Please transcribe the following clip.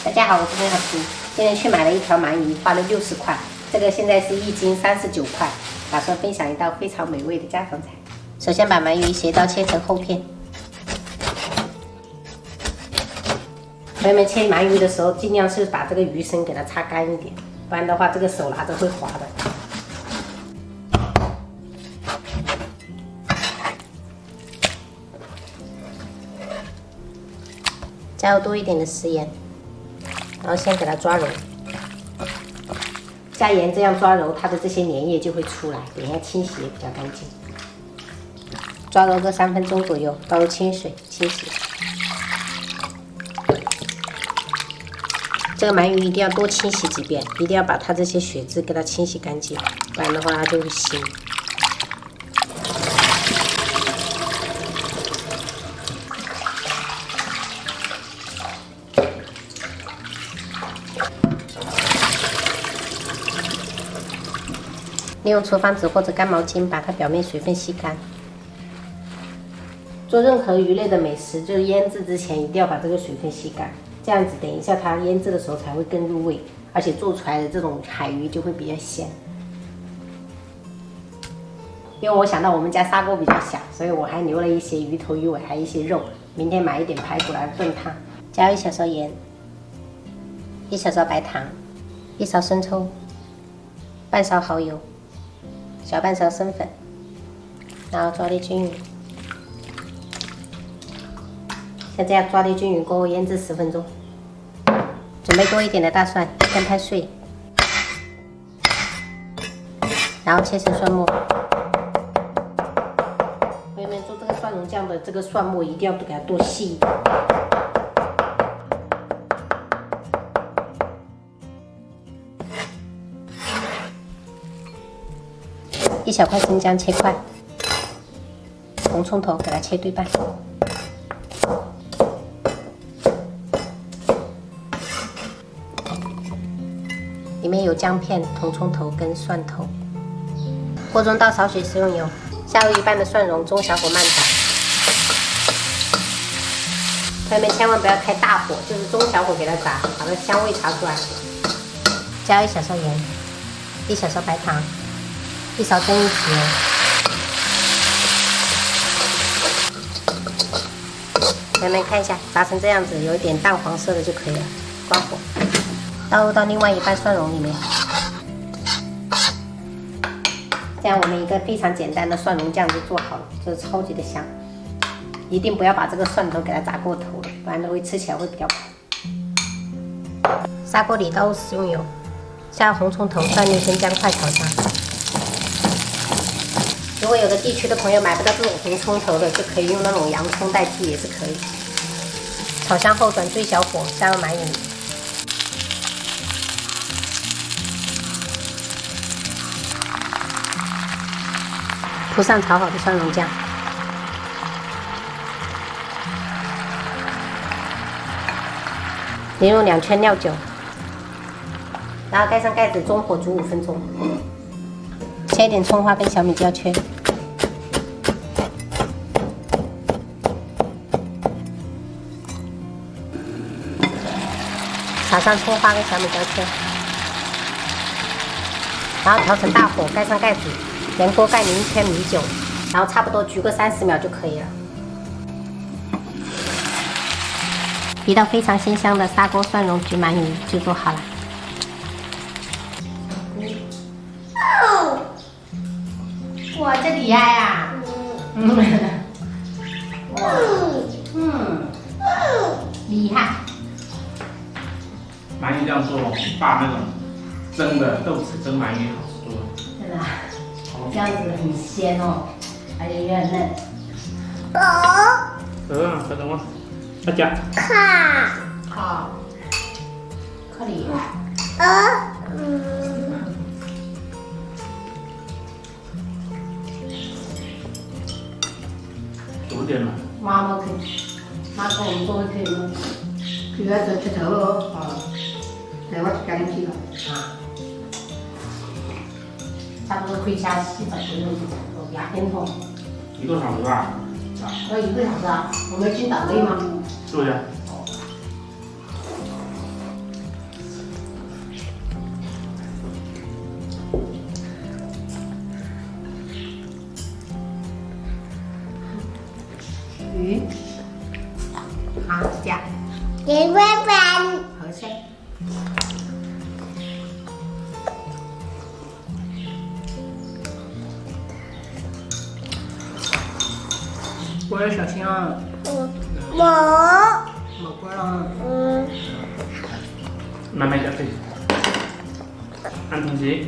大家好，我是林老师。今天去买了一条鳗鱼，花了60块。这个现在是1斤39块。打算分享一道非常美味的家常菜。首先把鳗鱼斜刀切成厚片。朋友们切鳗鱼的时候，尽量是把这个鱼身给它擦干一点，不然的话，这个手拿着会滑的。加入多一点的食盐，然后先给它抓揉。加盐这样抓揉，它的这些粘液就会出来，等一下清洗也比较干净。抓揉个3分钟左右，倒入清水清洗。这个鳗鱼一定要多清洗几遍，一定要把它这些血渍给它清洗干净，不然的话它就会腥。利用厨房纸或者干毛巾把它表面水分吸干。做任何鱼类的美食，就是腌制之前一定要把这个水分吸干，这样子等一下它腌制的时候才会更入味，而且做出来的这种海鱼就会比较鲜。因为我想到我们家砂锅比较小，所以我还留了一些鱼头鱼尾，还有一些肉，明天买一点排骨来炖汤。加入1小勺盐，1小勺白糖，1勺生抽，半勺蚝油，小半勺生粉，然后抓粒均匀。像这样抓粒均匀过后，腌制10分钟。准备多一点的大蒜，先拍碎，然后切成蒜末。朋友们做这个蒜蓉酱的这个蒜末一定要给它剁细一点。1小块生姜切块，红葱头给它切对半。里面有姜片、红葱头跟蒜头。锅中倒少许食用油，下入一半的蒜蓉，中小火慢炒。朋友们千万不要开大火，就是中小火给它炸，把它香味炸出来。加入1小勺盐，1小勺白糖，1勺蒸鱼豉油。朋友们看一下，炸成这样子，有一点淡黄色的就可以了。关火，倒入到另外一半蒜蓉里面。这样我们一个非常简单的蒜蓉酱就做好了，就是超级的香。一定不要把这个蒜头给它炸过头了，不然它会吃起来会比较苦。砂锅里倒入食用油，下红葱头、蒜粒、生姜块炒香。如果有的地区的朋友买不到这种红葱头的，就可以用那种洋葱代替，也是可以。炒香后转最小火，加入鳗鱼。铺上炒好的蒜蓉酱，淋入2圈料酒，然后盖上盖子，中火煮5分钟。切一点葱花跟小米椒圈，撒上葱花跟小米椒圈，然后调成大火，盖上盖子，连锅盖淋1圈米酒，然后差不多焗个30秒就可以了。一道非常鲜香的砂锅蒜蓉焗鳗鱼就做好了。哇，这厉害呀！厉害。鳗鱼这样做，比爸那种蒸的豆豉蒸鳗鱼好吃多了。真的，这样子很鲜哦，而且也很嫩。喝什么？大家。好，可以。9点了。妈妈跟我们都会可以弄。佢喺度出頭咯，嚟我緊啲咯。差不多可以下洗澡就用牙签筒。 1个小时吧。要1个小时啊？我们进档位吗？是不是？鱼，好夹，给爸爸。好吃。锅要小心啊，没锅了。慢慢加水，按同时。